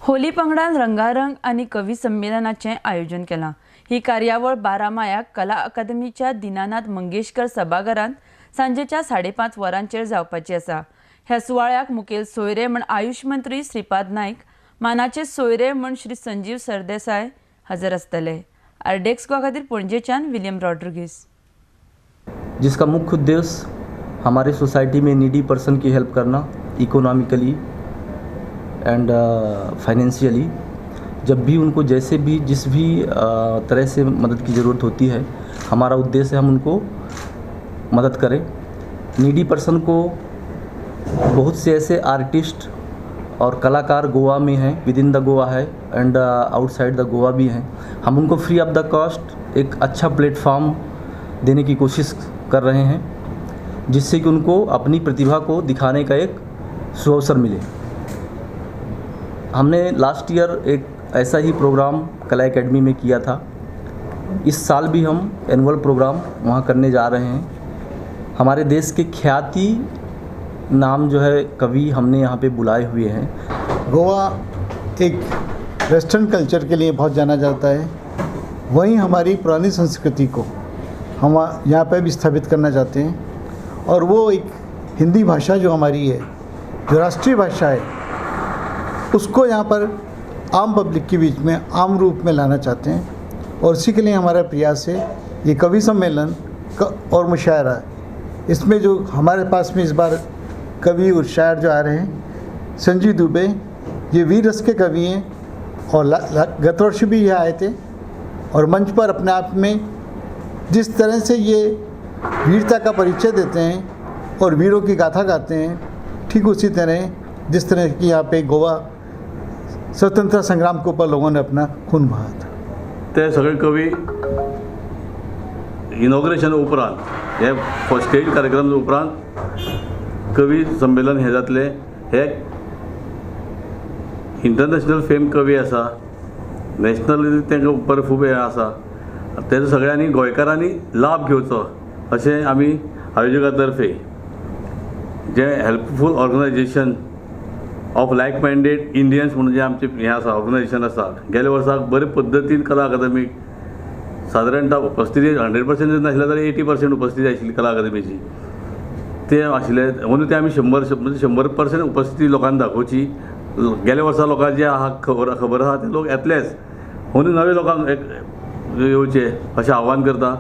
होली पंगडान रंगारंग आणि कवी संमेलनाचे आयोजन केलां। ही कार्यावळ 12 मायाक कला अकादमीच्या दीनानाथ मंगेशकर सभाघरांत सांजेच्या 5:30 वरांचेर जावपाची आसा। ह्या सुवाळ्याक मुखेल सोयरे म्हण आयुष मंत्री श्रीपाद नाईक, मानाचे सोयरे म्हण श्री संजीव सरदेसाय हजर आसतले। आरडेक्स गोवा खातीर पणजेच्यान विलियम रॉड्रिगीस। जिसका मुख्य उद्देश्य हमारे सोसाइटी में नीडी पर्सन की हेल्प करना, इकोनॉमिकली एंड फाइनेंशियली। जब भी उनको जैसे भी जिस भी तरह से मदद की ज़रूरत होती है, हमारा उद्देश्य है हम उनको मदद करें। नीडी पर्सन को बहुत से ऐसे आर्टिस्ट और कलाकार गोवा में हैं, विद इन द गोवा है एंड आउटसाइड द गोवा भी हैं। हम उनको फ्री ऑफ द कॉस्ट एक अच्छा प्लेटफॉर्म देने की कोशिश कर रहे हैं, जिससे कि उनको अपनी प्रतिभा को दिखाने का एक सुअवसर मिले। हमने लास्ट ईयर एक ऐसा ही प्रोग्राम कला एकेडमी में किया था। इस साल भी हम एनुअल प्रोग्राम वहाँ करने जा रहे हैं। हमारे देश के ख्याति नाम जो है कवि हमने यहाँ पे बुलाए हुए हैं। गोवा एक वेस्टर्न कल्चर के लिए बहुत जाना जाता है, वहीं हमारी पुरानी संस्कृति को हम यहाँ पे भी स्थापित करना चाहते हैं। और वो एक हिंदी भाषा जो हमारी है, जो राष्ट्रीय भाषा है, उसको यहाँ पर आम पब्लिक के बीच में आम रूप में लाना चाहते हैं। और इसी के लिए हमारा प्रयास है ये कवि सम्मेलन और मुशायरा। इसमें जो हमारे पास में इस बार कवि और शायर जो आ रहे हैं, संजीव दुबे, ये वीर रस के कवि हैं और गत वर्ष भी ये आए थे। और मंच पर अपने आप में जिस तरह से ये वीरता का परिचय देते हैं और वीरों की गाथा गाते हैं, ठीक उसी तरह जिस तरह की यहाँ पे गोवा स्वतंत्रता संग्राम के ऊपर लोगों ने अपना खून बहाया था। ते सगळे कवी इनॉग्रेशन उपरांत हे स्टेज कार्यक्रम उपरांत कवी संमेलन हे जातले। हे इंटरनॅशनल फेम कवी आसा, नॅशनल तेंका बरें खूब हे आसा। तेजो सगळ्यांनी गोंयकारांनी लाभ घेवचो अशें आमी आयोजका तर्फे जे helpful organisation of like minded Indians म्हणून जे आमचे हें आसा, ऑर्गनायजेशन आसा, गेल्या वर्साक बरे पद्दतीन कला अकादमीक सादारणता उपस्थिती 100% नासल्या जाल्यार 80% उपस्थिती आशिल्ली कला अकादमीची। ते आशिल्ले म्हणून ते आमी 100% उपस्थिती लोकांक दाखोवची। गेल्या वर्सा लोकांक जे आहा खबर आहा ते लोक येतलेच, म्हणून नवे लोकांक येवचे अशें आव्हान करता।